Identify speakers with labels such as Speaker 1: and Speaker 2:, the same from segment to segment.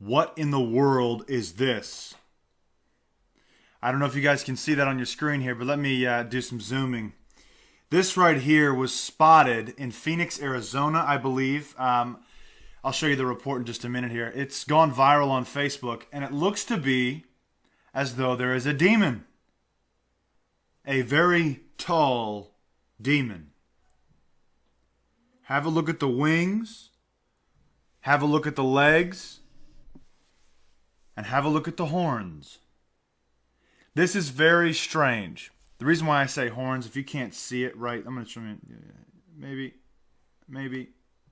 Speaker 1: What in the world is this? I don't know if you guys can see that on your screen here, but let me do some zooming. This right here was spotted in Phoenix, Arizona, I believe. I'll show you the report in just a minute here. It's gone viral on Facebook, and it looks to be as though there is a demon. A very tall demon. Have a look at the wings. Have a look at the legs. And have a look at the horns. This is very strange. The reason why I say horns, if you can't see it right, I'm going to show you, maybe.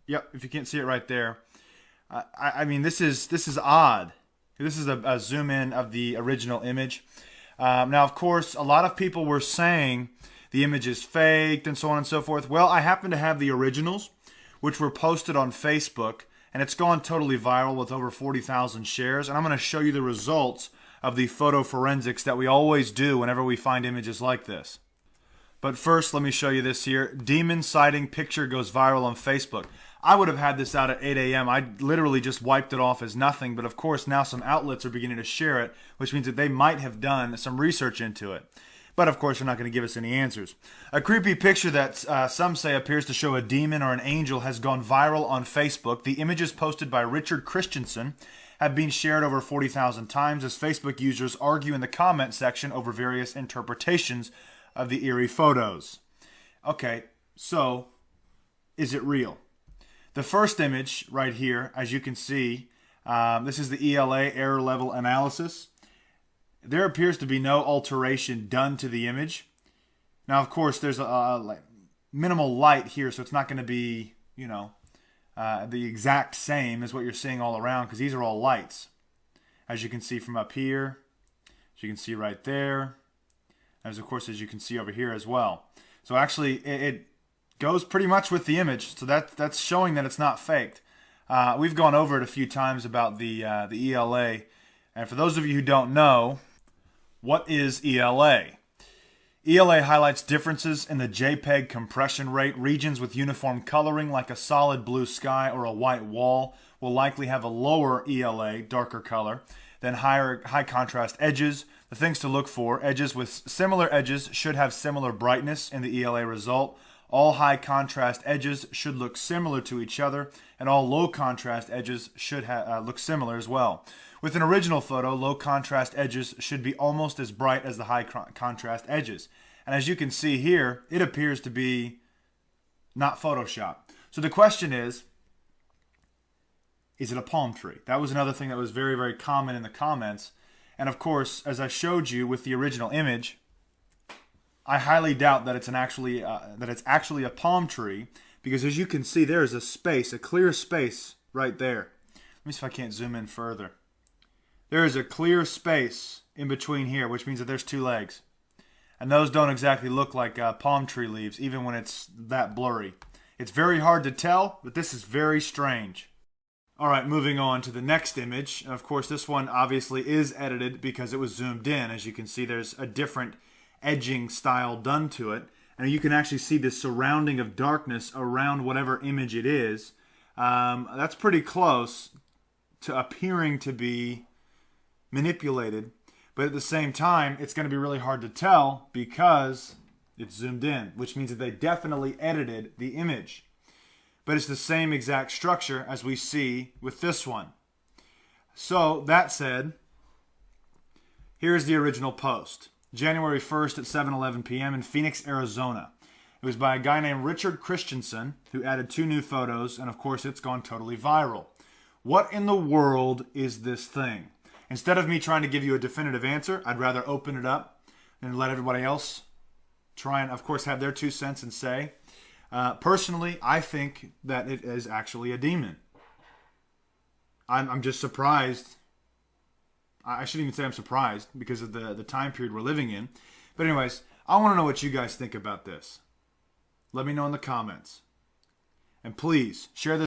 Speaker 1: Yep, if you can't see it right there. I mean, this is odd. This is a zoom in of the original image. Now, of course, a lot of people were saying the image is faked and so on and so forth. Well, I happen to have the originals, which were posted on Facebook, and it's gone totally viral with over 40,000 shares. And I'm going to show you the results of the photo forensics that we always do whenever we find images like this. But first, let me show you this here. Demon sighting picture goes viral on Facebook. I would have had this out at 8 a.m. I literally just wiped it off as nothing, but of course now some outlets are beginning to share it, which means that they might have done some research into it. But of course, they're not going to give us any answers. A creepy picture that some say appears to show a demon or an angel has gone viral on Facebook. The images posted by Richard Christensen have been shared over 40,000 times as Facebook users argue in the comment section over various interpretations of the eerie photos. Okay, so is it real? The first image right here, as you can see, this is the ELA, error level analysis. There appears to be no alteration done to the image. Now, of course, there's a minimal light here, so it's not going to be, the exact same as what you're seeing all around, because these are all lights. As you can see from up here, as you can see right there, as of course as you can see over here as well. So actually, it goes pretty much with the image, so that's showing that it's not faked. We've gone over it a few times about the ELA, and for those of you who don't know, what is ELA? ELA highlights differences in the JPEG compression rate. Regions with uniform coloring, like a solid blue sky or a white wall, will likely have a lower ELA, darker color, than high contrast edges. The things to look for: edges with similar edges should have similar brightness in the ELA result. All high contrast edges should look similar to each other, and all low contrast edges should look similar as well. With an original photo, low contrast edges should be almost as bright as the high contrast edges. And as you can see here, it appears to be not Photoshop. So the question is it a palm tree? That was another thing that was very, very common in the comments. And of course, as I showed you with the original image, I highly doubt that it's actually a palm tree, because as you can see, there is a space, a clear space right there. Let me see if I can't zoom in further. There is a clear space in between here, which means that there's two legs. And those don't exactly look like palm tree leaves, even when it's that blurry. It's very hard to tell, but this is very strange. All right, moving on to the next image. And of course, this one obviously is edited because it was zoomed in. As you can see, there's a different edging style done to it, and you can actually see the surrounding of darkness around whatever image it is. That's pretty close to appearing to be manipulated, but at the same time it's going to be really hard to tell because it's zoomed in, which means that they definitely edited the image. But it's the same exact structure as we see with this one. So that said, here's the original post. January 1st at 7:11 p.m. in Phoenix, Arizona. It was by a guy named Richard Christensen, who added 2 new photos, and of course it's gone totally viral. What in the world is this thing? Instead of me trying to give you a definitive answer, I'd rather open it up and let everybody else try and, of course, have their 2 cents and say. Personally, I think that it is actually a demon. I'm just surprised. I shouldn't even say I'm surprised because of the time period we're living in. But anyways, I want to know what you guys think about this. Let me know in the comments. And please, share this